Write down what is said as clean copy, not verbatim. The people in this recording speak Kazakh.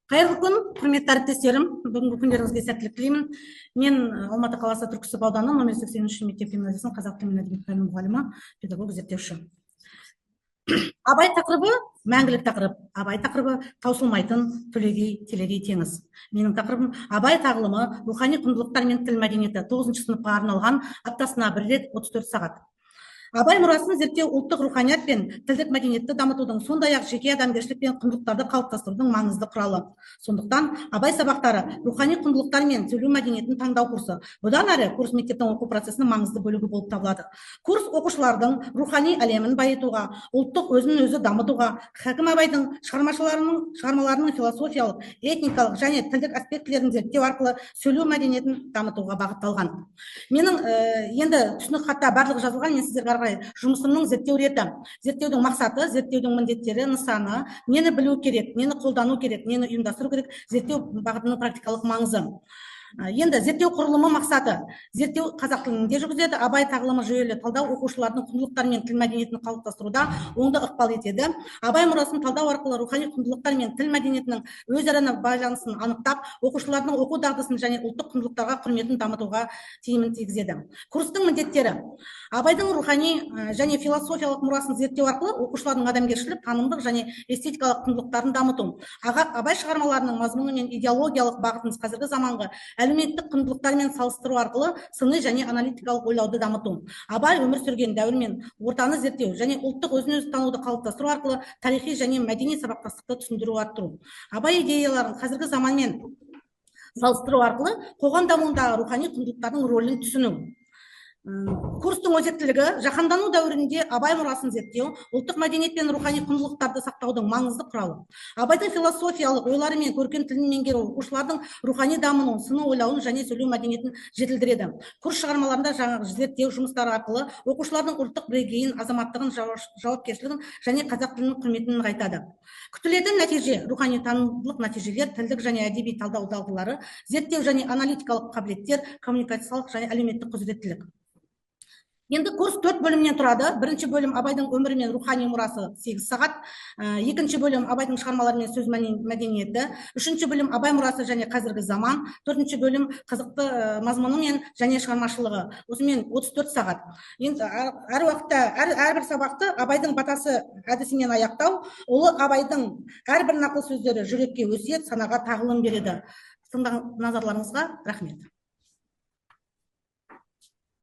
Қайырлы күн, құрметті әріптестерім. Бүгінгі күндеріңізге сәттілік тілеймін. Мен Алматы қаласы Түрксіб ауданы номер 83 мектеп гимназиясының қазақ тілі мен әдебиеті пәнінің мұғалімі, педагог зерттеуші. Абай тақырыбы мәңгілік тақырып. Абай тақырыбы таусылмайтын төлегей телегей теңіз. Менің тақырыбым Абай тағылымы рухани құндылықтар мен тіл мәдениеті 9-шы сыныпқа арналған, аптасына бір рет 34 сағат. Абай мұрасын зерттеу ұлттық руханият пен тілдік мәдениетті дамытудың, сондай-ақ жеке адамгершілік пен құндылықтарды қалыптастырудың маңызды құралы. Сондықтан Абай сабақтары рухани құндылықтар мен сөйлеу мәдениетін таңдау курсы. Бұдан әрі курс мектептің оқу процесінің маңызды бөлігі болып табылады. Курс оқушылардың рухани әлемін байытуға, ұлттық өзін-өзі дамытуға, Хакім Абайдың шығармаларының философиялық, этникалық және тілдік аспектілерін зерттеу арқылы сөйлеу мәдениетін дамытуға бағытталған. Менің енді түсінік хатта барлығы жазылған, мен сіздерге жұмысымның зерттеу реті, зерттеудің мақсаты, зерттеудің міндеттері, нысаны, нені білу керек, нені қолдану керек, нені ұйымдастыру керек, зерттеу бағытының практикалық маңызы. Енді зерттеу құрылымы мақсаты. Зерттеу қазақ тілінде жүргізеді. Абай тағылымы жүйелі талдау оқушылардың құндылықтары мен тіл мәдениетін қалыптастыруда оңды ықпал етеді. Абай мұрасын талдау арқылы рухани құндылықтар мен тіл мәдениетінің өзара байланысын анықтап, оқушылардың оқу дағдысын және ұлттық құндылықтарға құрметін дамытуға тиімін тигізеді. Курстың міндеттері: Абайдың рухани және философиялық мұрасын зерттеу арқылы оқушылардың адамгершілік, танымдық және эстетикалық құндылықтарын дамыту. Абай шығармаларының мазмұны мен идеологиялық бағытын қазіргі заманғы әлеуметтік құндылықтармен салыстыру арқылы сыни және аналитикалық ойлауды дамыту. Абай өмір сүрген дәуір мен ортаны зерттеу және ұлттық өзін-өзі тануды қалыптастыру арқылы тарихи және мәдени сабақтастықты түсіндіру арттыру. Абай идеяларын қазіргі заманмен салыстыру арқылы қоғам дамуындағы рухани құндылықтардың рөлін түсіну. Курстың өзектілігі: жаһандану дәуірінде Абай мұрасын зерттеу ұлттық мәдениет пен рухани құндылықтарды сақтаудың маңызды құралы. Абайдың философиялық ойлары мен көркем тілін меңгеру оқушылардың рухани дамуын, сыни ойлауын және сөйлеу мәдениетін жетілдіреді. Курс шығармаларында жаңағы зерттеу жұмыстары арқылы оқушылардың ұлттық бірегейін, азаматтығын, жауапкершілігін және қазақ тілінің құрметін нығайтады. Күтілетін нәтиже: рухани танымдық нәтижелер, тілдік және әдеби талдау дағдылары, зерттеу және аналитикалық қабілеттер, коммуникациялық және әлеуметтік құзыреттілік. Енді курс 4 бөлімнен тұрады. Бірінші бөлім Абайдың өмірі мен рухани мұрасы 8 сағат. Екінші бөлім Абайдың шығармалары мен сөз мәдениеті. Үшінші бөлім Абай мұрасы және қазіргі заман. Төртінші бөлім қызықты мазмұны мен және шығармашылығы. Осымен 34 сағат. Енді әр уақытта әрбір сабақты Абайдың батасы әдісімен аяқтау. Ұлы Абайдың әрбір нақыл сөздері жүрекке өсиет, санаға тағылым береді. Назарларыңызға рахмет.